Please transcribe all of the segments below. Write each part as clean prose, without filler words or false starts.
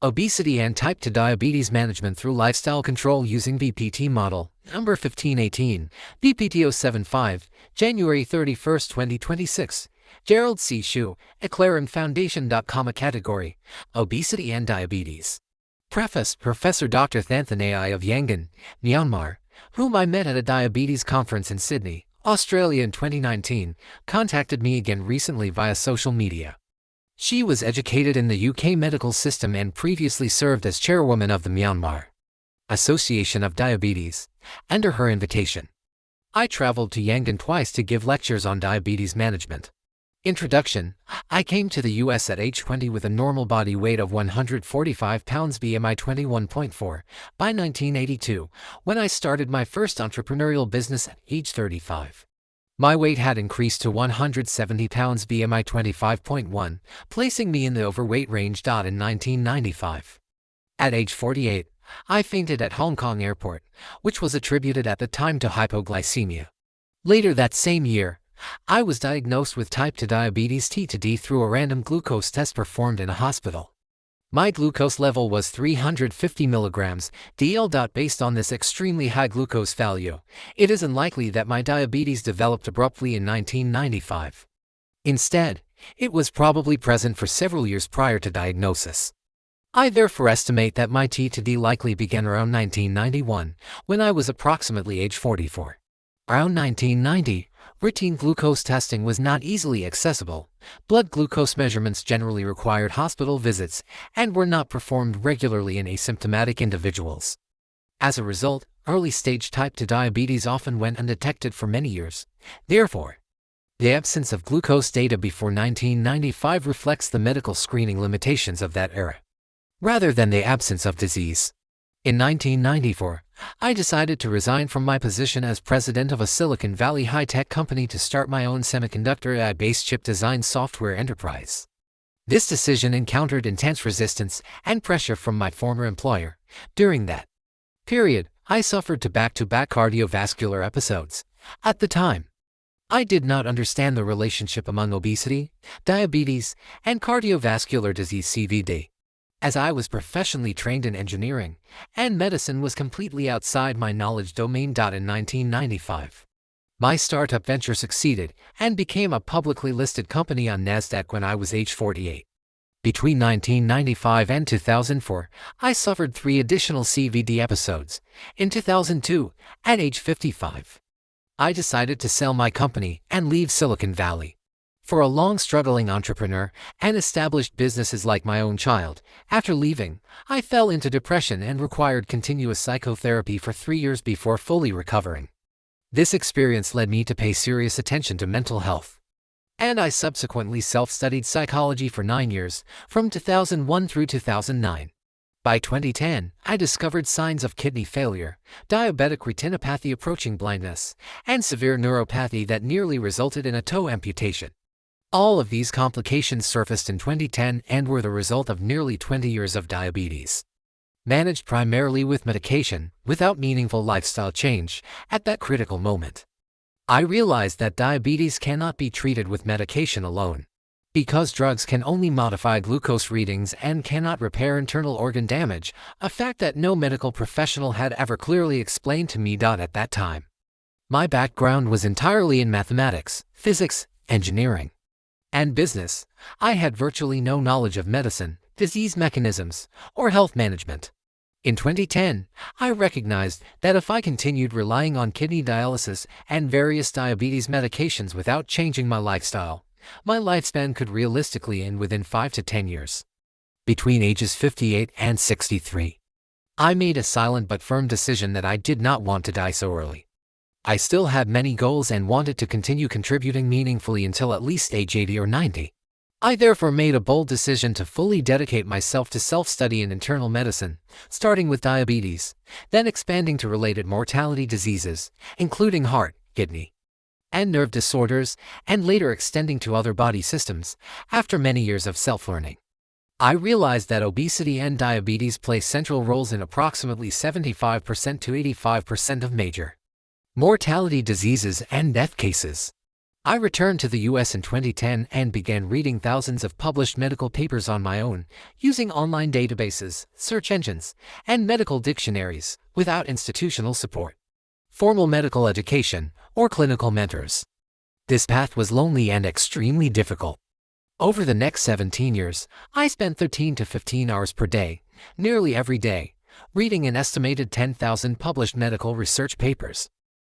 Obesity and Type 2 Diabetes Management through Lifestyle Control using VPT Model, number 1518, VPT 075, January 31, 2026. Gerald C. EclaireMD Foundation. Category: Obesity and Diabetes. Preface: Professor Dr. Thanthanai of Yangon, Myanmar, whom I met at a diabetes conference in Sydney, Australia in 2019, contacted me again recently via social media. She was educated in the UK medical system and previously served as chairwoman of the Myanmar Association of Diabetes. Under her invitation, I traveled to Yangon twice to give lectures on diabetes management. Introduction: I came to the US at age 20 with a normal body weight of 145 pounds, BMI 21.4, by 1982, when I started my first entrepreneurial business at age 35. My weight had increased to 170 pounds, BMI 25.1, placing me in the overweight range. In 1995. At age 48, I fainted at Hong Kong airport, which was attributed at the time to hypoglycemia. Later that same year, I was diagnosed with type 2 diabetes T2D through a random glucose test performed in a hospital. My glucose level was 350 mg dL.The. Based on this extremely high glucose value, it is unlikely that my diabetes developed abruptly in 1995. Instead, it was probably present for several years prior to diagnosis. I therefore estimate that my T2D likely began around 1991, when I was approximately age 44. Around 1990, routine glucose testing was not easily accessible. Blood glucose measurements generally required hospital visits and were not performed regularly in asymptomatic individuals. As a result, early-stage type 2 diabetes often went undetected for many years. Therefore, the absence of glucose data before 1995 reflects the medical screening limitations of that era, rather than the absence of disease. In 1994, I decided to resign from my position as president of a Silicon Valley high-tech company to start my own semiconductor AI-based chip design software enterprise. This decision encountered intense resistance and pressure from my former employer. During that period, I suffered back-to-back cardiovascular episodes. At the time, I did not understand the relationship among obesity, diabetes, and cardiovascular disease (CVD). As I was professionally trained in engineering, and medicine was completely outside my knowledge domain. In 1995, my startup venture succeeded and became a publicly listed company on NASDAQ when I was age 48. Between 1995 and 2004, I suffered 3 additional CVD episodes. In 2002, at age 55, I decided to sell my company and leave Silicon Valley. For a long struggling entrepreneur and established businesses like my own child, after leaving, I fell into depression and required continuous psychotherapy for 3 years before fully recovering. This experience led me to pay serious attention to mental health, and I subsequently self-studied psychology for 9 years, from 2001 through 2009. By 2010, I discovered signs of kidney failure, diabetic retinopathy approaching blindness, and severe neuropathy that nearly resulted in a toe amputation. All of these complications surfaced in 2010 and were the result of nearly 20 years of diabetes, managed primarily with medication, without meaningful lifestyle change. At that critical moment, I realized that diabetes cannot be treated with medication alone, because drugs can only modify glucose readings and cannot repair internal organ damage, a fact that no medical professional had ever clearly explained to me. At that time, my background was entirely in mathematics, physics, engineering, and business. I had virtually no knowledge of medicine, disease mechanisms, or health management. In 2010, I recognized that if I continued relying on kidney dialysis and various diabetes medications without changing my lifestyle, my lifespan could realistically end within 5 to 10 years. Between ages 58 and 63, I made a silent but firm decision that I did not want to die so early. I still had many goals and wanted to continue contributing meaningfully until at least age 80 or 90. I therefore made a bold decision to fully dedicate myself to self-study in internal medicine, starting with diabetes, then expanding to related mortality diseases, including heart, kidney, and nerve disorders, and later extending to other body systems. After many years of self-learning, I realized that obesity and diabetes play central roles in approximately 75% to 85% of major mortality diseases and death cases. I returned to the US in 2010 and began reading thousands of published medical papers on my own, using online databases, search engines, and medical dictionaries, without institutional support, formal medical education, or clinical mentors. This path was lonely and extremely difficult. Over the next 17 years, I spent 13 to 15 hours per day, nearly every day, reading an estimated 10,000 published medical research papers.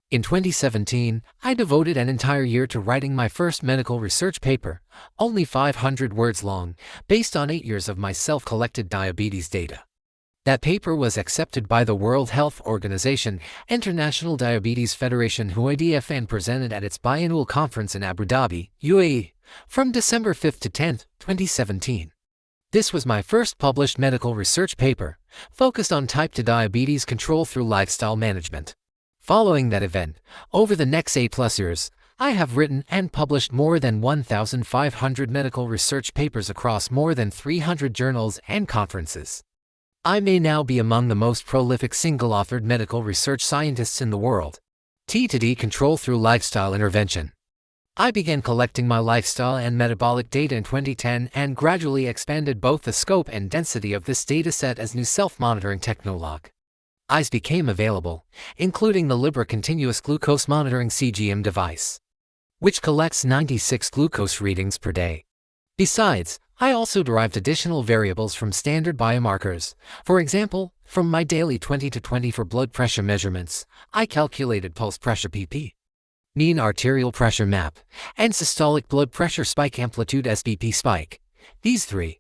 In 2017, I devoted an entire year to writing my first medical research paper, only 500 words long, based on 8 years of my self-collected diabetes data. That paper was accepted by the World Health Organization, International Diabetes Federation (UIDF) and presented at its biannual conference in Abu Dhabi, UAE, from December 5 to 10, 2017. This was my first published medical research paper, focused on type 2 diabetes control through lifestyle management. Following that event, over the next 8+ years, I have written and published more than 1,500 medical research papers across more than 300 journals and conferences. I may now be among the most prolific single-authored medical research scientists in the world. T2D control through lifestyle intervention. I began collecting my lifestyle and metabolic data in 2010 and gradually expanded both the scope and density of this dataset as new self-monitoring technology became available, including the Libre continuous glucose monitoring CGM device, which collects 96 glucose readings per day. Besides, I also derived additional variables from standard biomarkers. For example, from my daily 20 to 24 blood pressure measurements, I calculated pulse pressure PP, mean arterial pressure MAP, and systolic blood pressure spike amplitude SBP spike. These three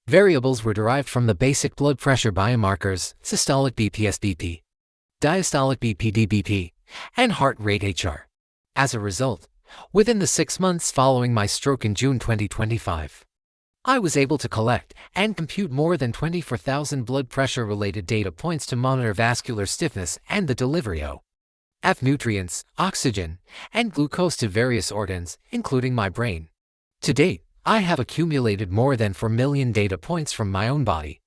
variables were derived from the basic blood pressure biomarkers, systolic BP SBP, diastolic BP DBP, and heart rate HR. As a result, within the 6 months following my stroke in June 2025, I was able to collect and compute more than 24,000 blood pressure-related data points to monitor vascular stiffness and the delivery of nutrients, oxygen, and glucose to various organs, including my brain. To date, I have accumulated more than 4 million data points from my own body.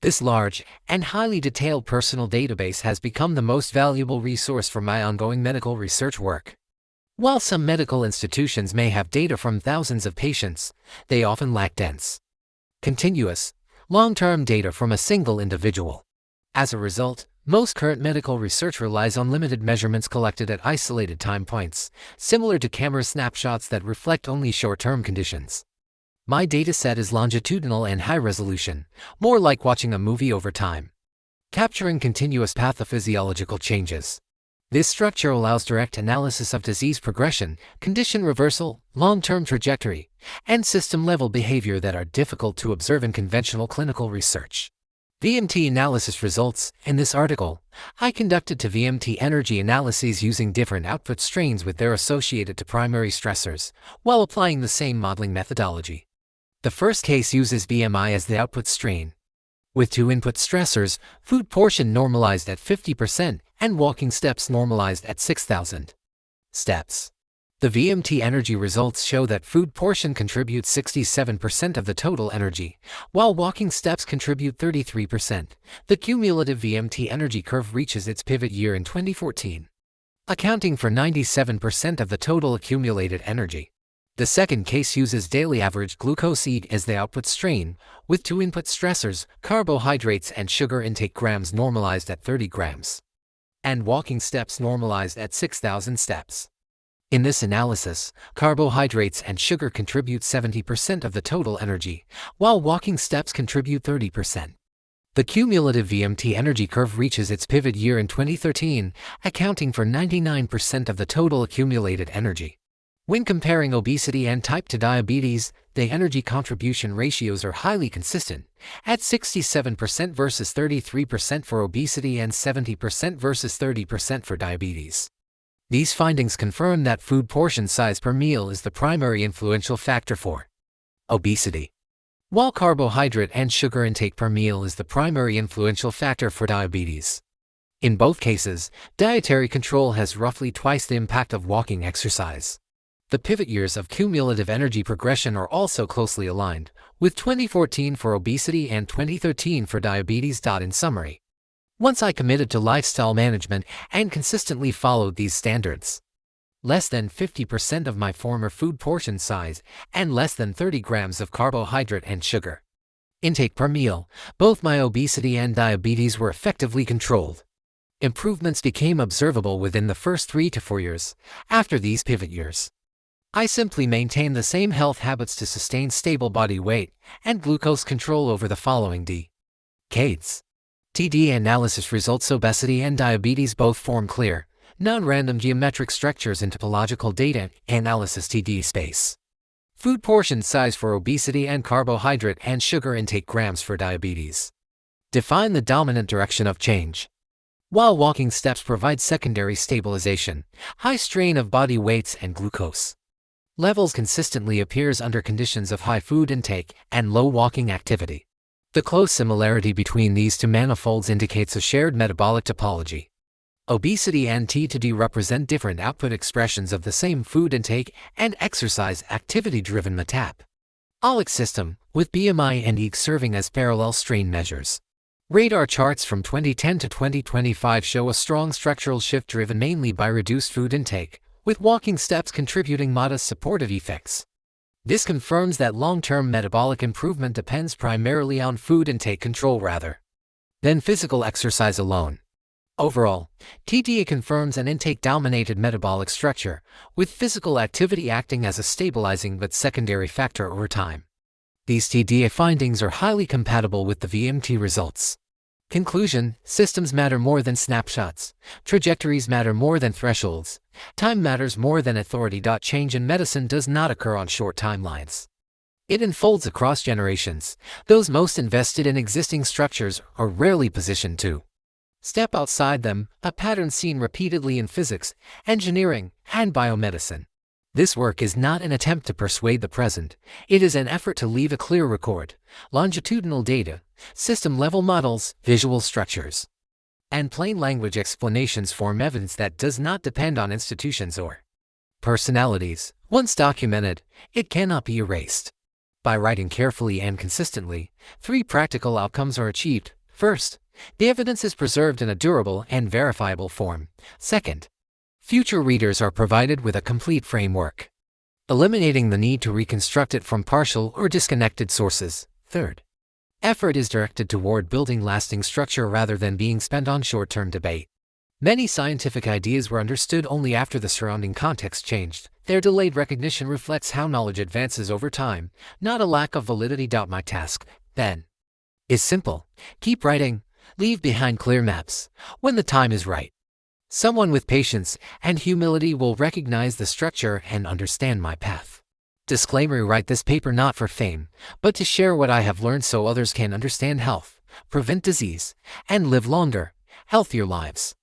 This large and highly detailed personal database has become the most valuable resource for my ongoing medical research work. While some medical institutions may have data from thousands of patients, they often lack dense, continuous, long-term data from a single individual. As a result, most current medical research relies on limited measurements collected at isolated time points, similar to camera snapshots that reflect only short-term conditions. My dataset is longitudinal and high-resolution, more like watching a movie over time, capturing continuous pathophysiological changes. This structure allows direct analysis of disease progression, condition reversal, long-term trajectory, and system-level behavior that are difficult to observe in conventional clinical research. VMT analysis results. In this article, I conducted two VMT energy analyses using different output strains with their associated to primary stressors, while applying the same modeling methodology. The first case uses BMI as the output strain, with 2 input stressors, food portion normalized at 50% and walking steps normalized at 6,000 steps. The VMT energy results show that food portion contributes 67% of the total energy, while walking steps contribute 33%. The cumulative VMT energy curve reaches its pivot year in 2014, accounting for 97% of the total accumulated energy. The second case uses daily average glucose E as the output strain, with 2 input stressors, carbohydrates and sugar intake grams normalized at 30 grams, and walking steps normalized at 6,000 steps. In this analysis, carbohydrates and sugar contribute 70% of the total energy, while walking steps contribute 30%. The cumulative VMT energy curve reaches its pivot year in 2013, accounting for 99% of the total accumulated energy. When comparing obesity and type 2 diabetes, the energy contribution ratios are highly consistent, at 67% versus 33% for obesity and 70% versus 30% for diabetes. These findings confirm that food portion size per meal is the primary influential factor for obesity, while carbohydrate and sugar intake per meal is the primary influential factor for diabetes. In both cases, dietary control has roughly twice the impact of walking exercise. The pivot years of cumulative energy progression are also closely aligned, with 2014 for obesity and 2013 for diabetes. In summary, once I committed to lifestyle management and consistently followed these standards, less than 50% of my former food portion size, and less than 30 grams of carbohydrate and sugar intake per meal. Both my obesity and diabetes were effectively controlled. Improvements became observable within the first 3 to 4 years. After these pivot years, I simply maintained the same health habits to sustain stable body weight and glucose control over the following decades. TD analysis results: obesity and diabetes both form clear, non-random geometric structures in topological data analysis. TD space. Food portion size for obesity and carbohydrate and sugar intake grams for diabetes. Define the dominant direction of change. While walking steps provide secondary stabilization, high strain of body weights and glucose levels consistently appears under conditions of high food intake and low walking activity. The close similarity between these two manifolds indicates a shared metabolic topology. Obesity and TD represent different output expressions of the same food intake and exercise activity-driven metabolic system, with BMI and EG serving as parallel strain measures. Radar charts from 2010 to 2025 show a strong structural shift driven mainly by reduced food intake, with walking steps contributing modest supportive effects. This confirms that long-term metabolic improvement depends primarily on food intake control rather than physical exercise alone. Overall, TDA confirms an intake-dominated metabolic structure, with physical activity acting as a stabilizing but secondary factor over time. These TDA findings are highly compatible with the VMT results. Conclusion: systems matter more than snapshots, trajectories matter more than thresholds, time matters more than authority. Change in medicine does not occur on short timelines. It unfolds across generations. Those most invested in existing structures are rarely positioned to step outside them, a pattern seen repeatedly in physics, engineering, and biomedicine. This work is not an attempt to persuade the present, it is an effort to leave a clear record: longitudinal data, system-level models, visual structures, and plain language explanations form evidence that does not depend on institutions or personalities. Once documented, it cannot be erased. By writing carefully and consistently, 3 practical outcomes are achieved. First, the evidence is preserved in a durable and verifiable form. Second, future readers are provided with a complete framework, eliminating the need to reconstruct it from partial or disconnected sources. Third, effort is directed toward building lasting structure rather than being spent on short-term debate. Many scientific ideas were understood only after the surrounding context changed. Their delayed recognition reflects how knowledge advances over time, not a lack of validity. My task, then, is simple: keep writing, leave behind clear maps. When the time is right, someone with patience and humility will recognize the structure and understand my path. Disclaimer: write this paper not for fame, but to share what I have learned so others can understand health, prevent disease, and live longer, healthier lives.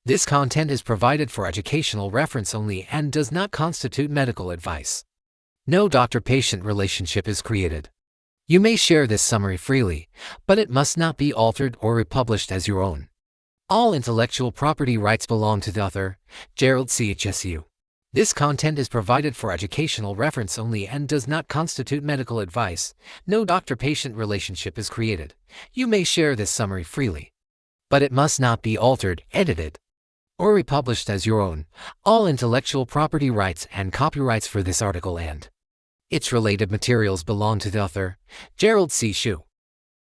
This content is provided for educational reference only and does not constitute medical advice. No doctor-patient relationship is created. You may share this summary freely, but it must not be altered or republished as your own. All intellectual property rights belong to the author, Gerald C. HSU. This content is provided for educational reference only and does not constitute medical advice. No doctor-patient relationship is created. You may share this summary freely, but it must not be altered, edited, or republished as your own. All intellectual property rights and copyrights for this article and its related materials belong to the author, Gerald C.